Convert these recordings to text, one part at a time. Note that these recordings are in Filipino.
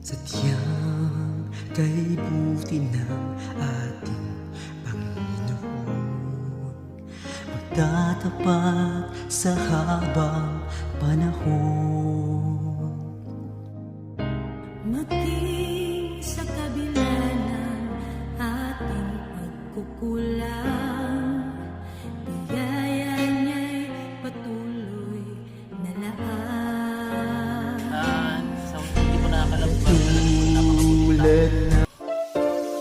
Sadyang kay buti ng ating Panginoon, magtatapat sa habang panahon. Maging sa kabila ng ating pagkukulang, biyaya niya'y patuloy na laan. Hindi ko nakakalabas. Tulad na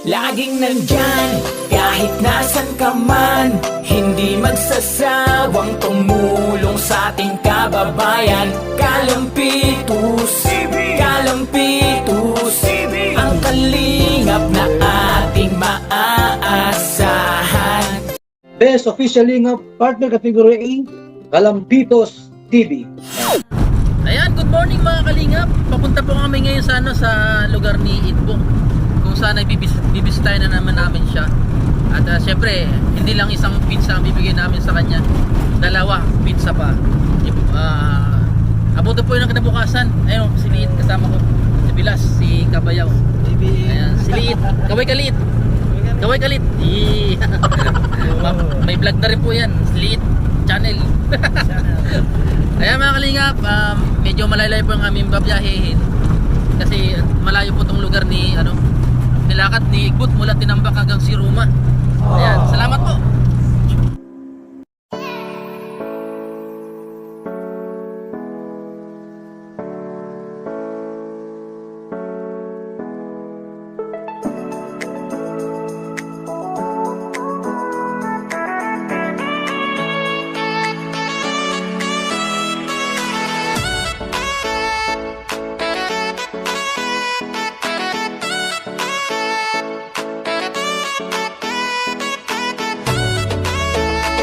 Laging nandyan, kahit nasan ka man, hindi magsasawang tumulong sa ating kababayan. Kalampitus, Kalampitus, ang kalingap na ating maaasahan. Best Official Lingap Partner Category A, Kalampitos TV. Ayan, good morning mga kalingap. Papunta po kami ngayon sa sa lugar ni Itbong, kung saan ay bibisitahin na naman namin siya. At syempre, hindi lang isang pizza ang bibigyan namin sa kanya, dalawa pizza pa. Abuto po yun ang kinabukasan. Ayun, si Liit kasama ko, si Bilas, si Kabayaw. Ayan, si Liit, kaway kalit. Kaway kalit. May vlog na rin po yan, si Liit channel. Ayan mga kalingap, medyo malayo po ang aming babiyahehin kasi malayo po tong lugar ni nilakad ni Igbut mula Tinambak hanggang si Ruma. Ayan, salamat po.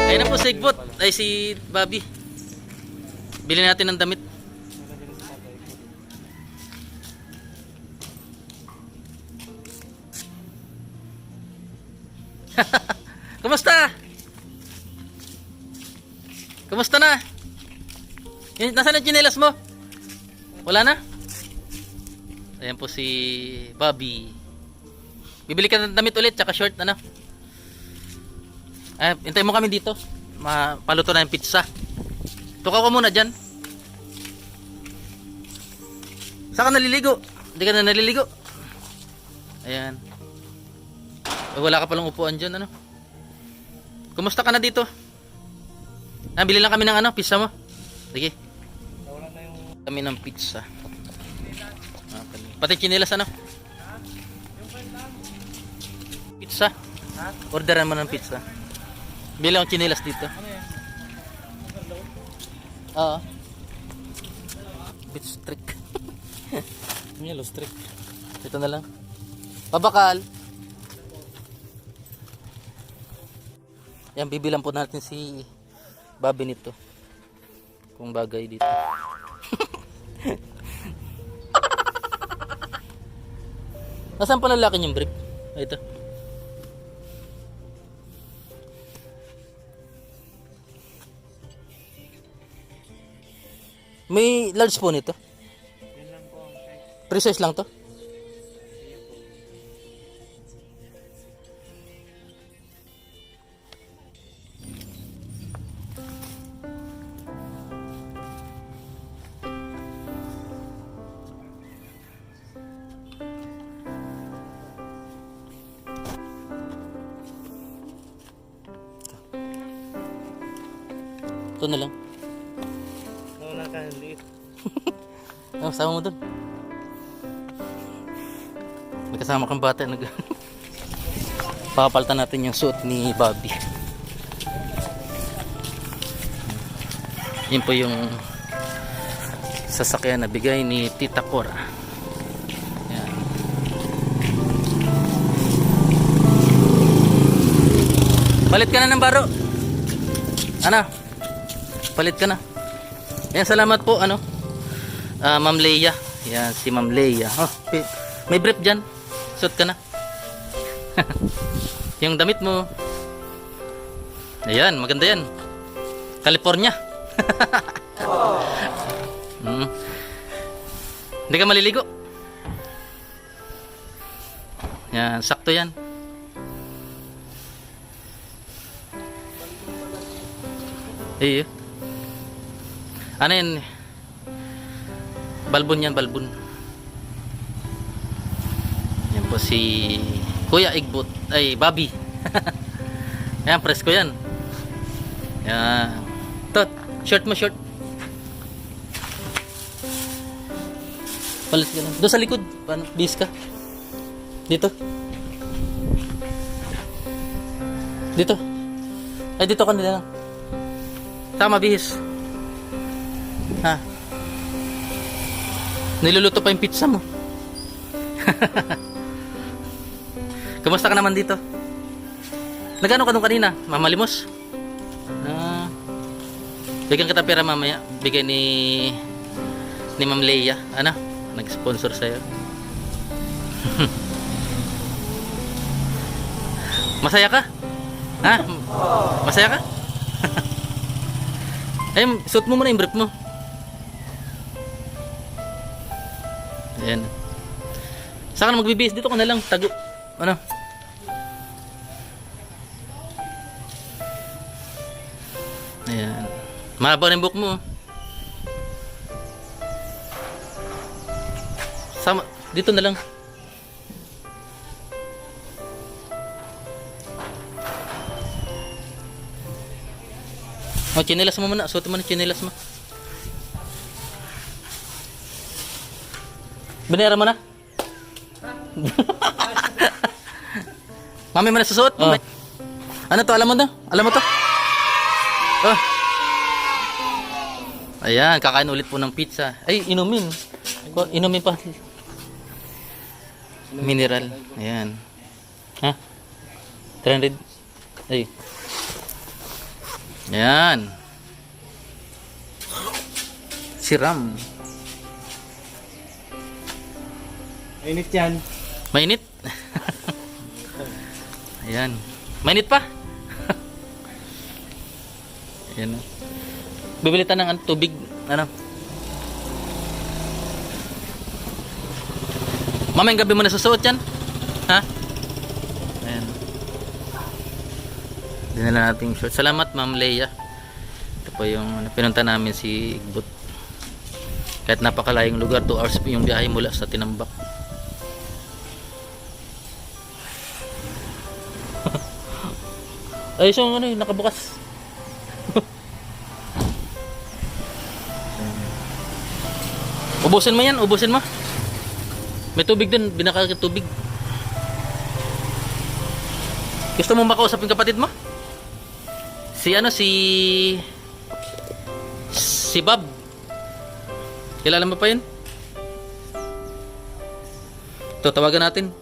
Ayun na po si Igbut, ay si Bobby. Bili natin ng damit. Kumusta? Kumusta na? Nasaan ang tsinelas mo? Wala na? Ayan po si Bobby. Bibili ka ng damit ulit, tsaka short, hintay mo kami dito. Paluto na yung pizza. Tukaw ka muna dyan. Saan ka naliligo? Hindi ka na naliligo. Ayan. Wala ka palang upuan dyan, Kumusta ka na dito? Bili lang kami ng pizza mo. Sige. Kami ng pizza. Pati chinelas, Pizza. Orderan mo ng pizza. Bili akong chinelas dito. Oo. Beach trick. Yellow streak. Ito na lang. Pabakal. Yan, bibilang po natin si Bobby nito. Kung bagay dito. Nasaan pa lalaki yung brief? Ito. May large po nito? Precise lang to? Ito na lang. Sama mo dun. May kasama kang bata. Papalitan natin yung suit ni Bobby. Yun po yung sasakyan na bigay ni Tita Cora. Yan. Palit ka na ng baro. Palit ka na. Yan, salamat po Ma'am Leia. Yan, si Ma'am Leia. May brief dyan. Suot ka na. Yung damit mo. Ayan, maganda yan. California. Hindi ka maliligo. Yan, sakto yan. Iyo. Ano yan? Balbon yan, balbon. Yan po si Kuya Igbot. Ay, Bobby. Yan, presko yan. Yan. Tot, short mo, short. Palit ka lang. Doon sa likod. Paano? Bis ka. Dito. Dito. Ay, dito ka nila lang. Tama, bihis. Ha? Niluluto pa yung pizza mo. Kumusta ka naman dito? Nagano ka nung kanina? Mamalimos? Bigyan kita pera mamaya. Bigay ni Ma'am Leia. Ano? Nag-sponsor sa'yo. Masaya ka? Ha? Masaya ka? Ay, suot mo muna yung brief mo. Ayan. Saan ka na magbibihis? Dito ka na lang. Tago. Ano? Ayan. Mahaba rin buhok mo. Sama. Dito na lang. O, chinelas mo muna. Suot mo na chinelas mo. Binera mo na? Mami mo na susuot? Oh. Ano to? Alam mo na? Alam mo to? Oh. Ayan, kakain ulit po ng pizza. Ay, inumin. Inumin pa. Mineral. Ayan. Ha? 300. Ay. Ayan. Siram. Mainit yan. Mainit? Ayan. Mainit pa? Ayan. Bibili tayo ng tubig. Ano? Mamayang gabi mo na susuot yan? Ha? Ayan. Dinala natin yung short. Salamat, Ma'am Leia. Ito po yung pinunta namin si Igbot. Kahit napakalayong lugar, 2 hours yung biyahe mula sa Tinambak. Ay, so ano yun, nakabukas. Ubusin mo yan, ubusin mo. May tubig dun, binakal tubig. Gusto mo makausap yung kapatid mo? Si ano, si Bob. Kilala mo pa yun? Ito, tawagan natin.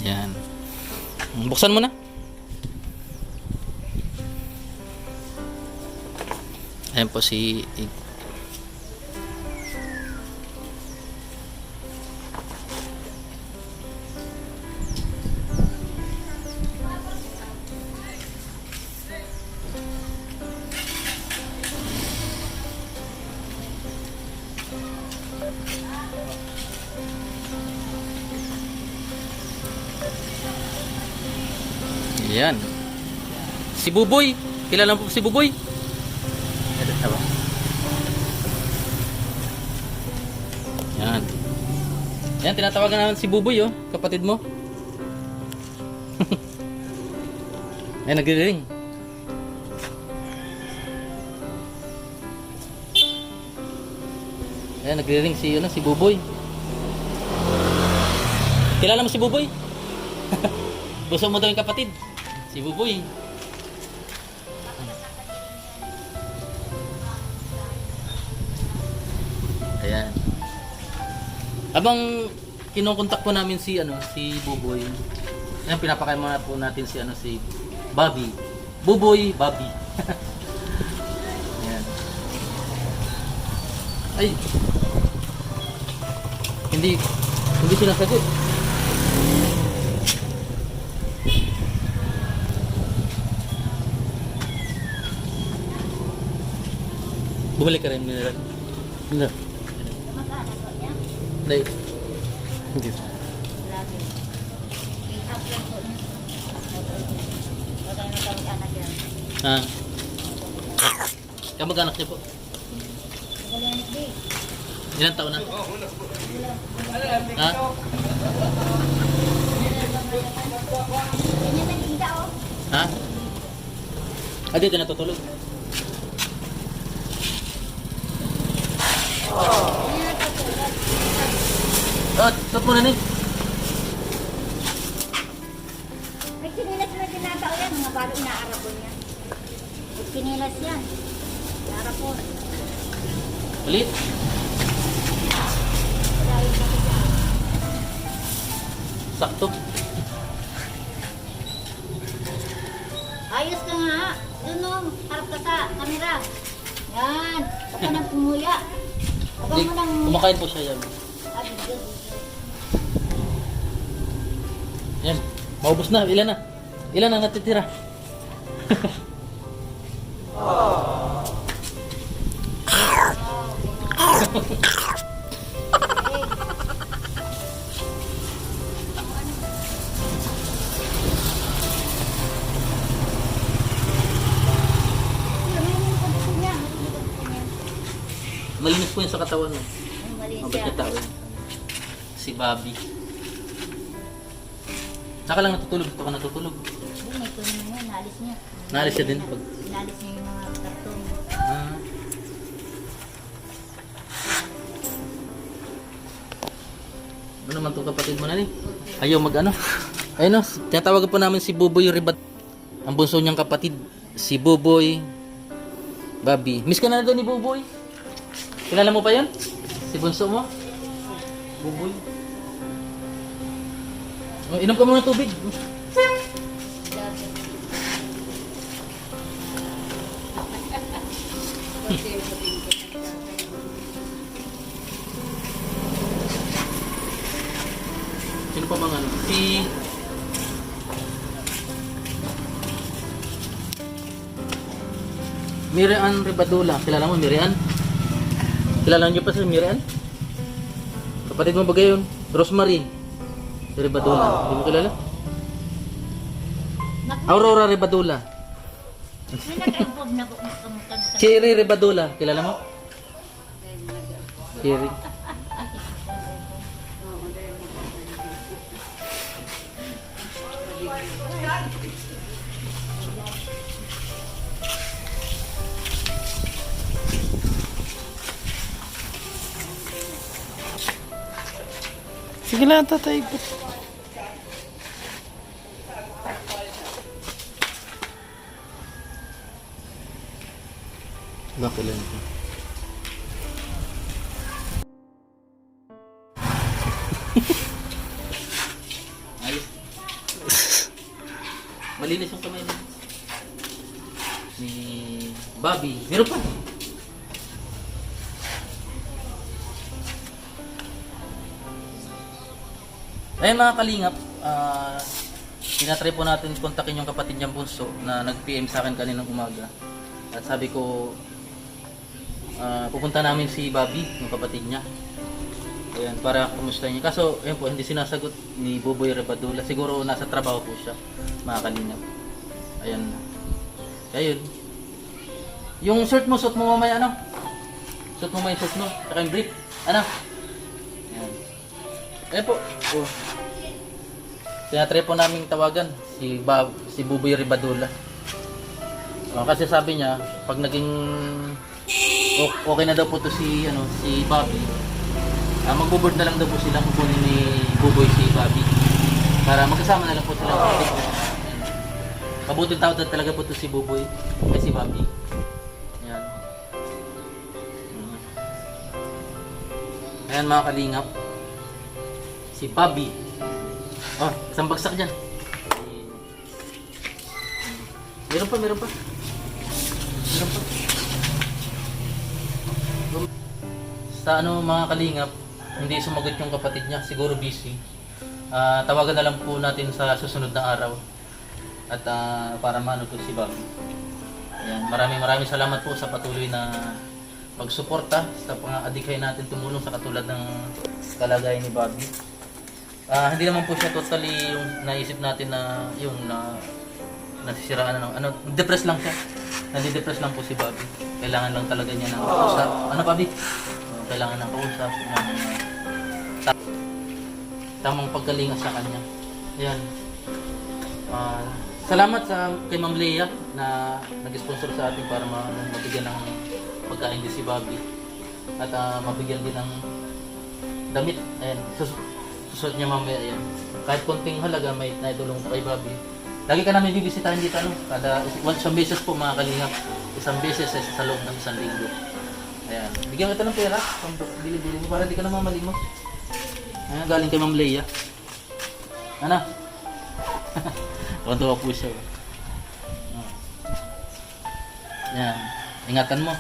Yan. Buksan mo na. Ayan po si Yan. Si Buboy. Kilala mo po si Buboy? Yan. Yan, tinatawagan namin si Buboy, oh. Kapatid mo. Yan, nagre-ring. Yan, nagre-ring si, si Buboy. Kilala mo si Buboy? Gusto mo daw yung kapatid? Si Buboy. Ayan. Habang kinukontak po namin si si Buboy. Ayan, pinapakain muna po natin si Bobby. Buboy, Bobby. Ayan. Ay. Hindi sinasagot. Bumalik ka rin mineral. Hindi. Hindi. Hindi. Ah. Kamag-anak niyo po? Ilang taon na? Ha? Ha? Ah, dito natutulog. Oh, stop mo na ni. May kinilas na ginagawa yan, mga balo inaarapon yan. May kinilas yan. Inaarapon. Ulit. Sakto. Ayos ka nga. Doon o, harap ka sa kamera. Yan. Huwag ka nang pumuya. Huwag Di, mo nang... kumakain po siya yan. Sabi, good. Yan. Maubos na. Ilan na? Ilan ang natitira? Malinis po yun sa katawan mo. Mabait na tao yun. Si Bobby. Saka lang natutulog. Ito ka natutulog. May kunin na yan, naalis niya. Naalis siya din pag... Naalis niya yung mga karton. Ah. Ano naman itong kapatid mo na ni? Ayaw mag-ano? Ayun o, tinatawagan po namin si Buboy Ribat. Ang bunso niyang kapatid. Si Buboy Bobby. Miss ka na doon ni Buboy? Kilala mo pa yun? Si bunso mo? Buboy. Oh, inom ka muna ng tubig. Sino pa bang ano? Si... Mirian Ribadula. Kilala mo Mirian? Kilala niyo pa si Mirian? Kapatid mo ba gayon? Rosemary Ribadula. Hindi mo kilala? Aurora Ribadula. May nag-ibog na bukas-bukas. Cherry Ribadula. Kilala mo? Cherry. Sige lang, tatay. Bakit lang ito? Ayos. Malinis yung kamay niya. Ni Bobby. Meron pa. Ayun mga kalingap, tinatry po natin kontakin yung kapatid niyang bunso na nag-PM sa akin kaninang umaga. At sabi ko, pupunta namin si Bobby, yung kapatid niya. Ayan, para kumusta niya. Kaso, ayun po, hindi sinasagot ni Buboy Ribadula. Siguro nasa trabaho po siya, mga kalingap. Ayan. Kaya yun. Yung shirt mo, suot mo mamaya ano? Suot mo may shirt mo, saka yung brief. Ano? Ayan. Ayan po. Oh. Tinatry po namin tawagan si Buboy Ribadula. Kasi sabi niya, pag naging okay na daw po to si Bobby, magbo-board na lang daw po sila kukunin ni Buboy si Bobby. Para magkasama na lang po sila. Mabuting tao talaga po to si Buboy ay si Bobby. Ayan. Ayan mga kalingap. Si Bobby. Oh, isang bagsak dyan. Meron pa. Meron pa. Sa mga kalingap, hindi sumagot yung kapatid niya. Siguro busy. Tawagan na lang po natin sa susunod na araw. At para maano po si Bobby. Ayan, maraming salamat po sa patuloy na pagsuporta sa pang-adikay natin tumulong sa katulad ng kalagayan ni Bobby. Hindi naman po siya totally yung naisip natin na yung nasisiraan ng ano, depressed lang siya. Nadi-depress lang po si Bobby. Kailangan lang talaga niya ng kausap. Ano Bobby? Kailangan ng kausap, ng tamang pagkalinga sa kanya. Yan. Salamat kay Ma'am Leia na nag-sponsor sa atin para mabigyan ng pagkain din si Bobby. At mabigyan din ng damit. Ayan. Susunod niya mamaya. Ayan. Kahit konting halaga may naitulong kay Bobby. Lagi ka namin bibisitahin dito, ano? Isang beses po mga kalingap. Isang beses sa loob ng isang linggo. Ayan. Bigyan kita ng pera. Bili-bili mo para di ka na mamalimos. Ayan, galing kay Ma'am Leia. Ano? Tuwa po siya. Ayan. Ingatan mo.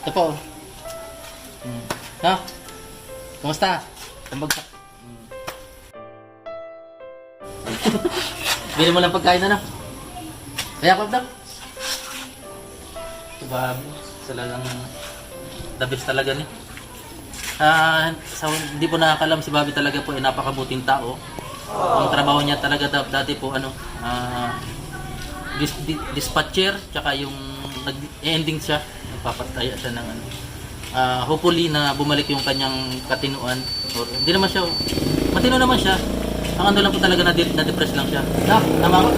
Ito po. Ha? Kumusta? Tambagsak. Bili mo lang pagkain na. Kaya ko daw. Bobby, talagang the best talaga ni. Hindi po nakakalam si Bobby talaga po ay napakabuting tao. Ang trabaho niya talaga dati po dispatcher, tsaka yung nag-ending siya, nagpapataya siya ng ano. Hopefully na bumalik yung kanyang katinuan. Hindi naman siya, matino naman siya. Ang ano lang po talaga na-depress lang siya. Tama ko.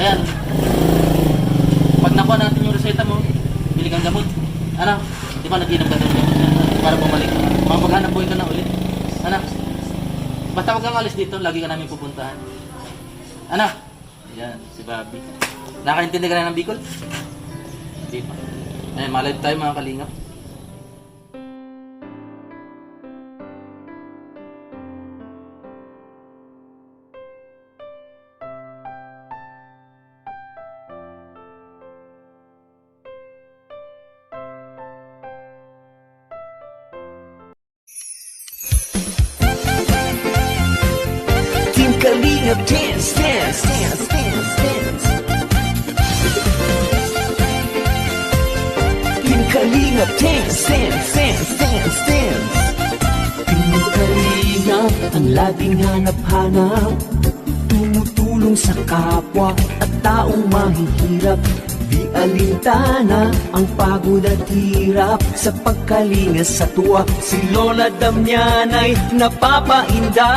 Ayan. Pag nakuha natin yung reseta mo, bili kang gamot. Ano? Di ba nag-inom ka ng gamot para bumalik? Maghanap buhay ka na ulit. Ano? Basta wag kang alis dito, lagi ka namin pupuntahan. Ano? Ayan, si Bobby. Nakaintindi ka na ng Bicol? Hindi pa. Ayan, malay tayo mga kalingap. Team Kalingap dance, dance, dance, dance, dance. Team Kalingap dance, dance, dance, dance, dance. Team Kalingap ang laging hanap-hanap, tumutulong sa kapwa at taong mahihirap. Di alintana ang pagod at hirap sa pagkalinga sa tuwa. Si Lola Damian ay napapainda.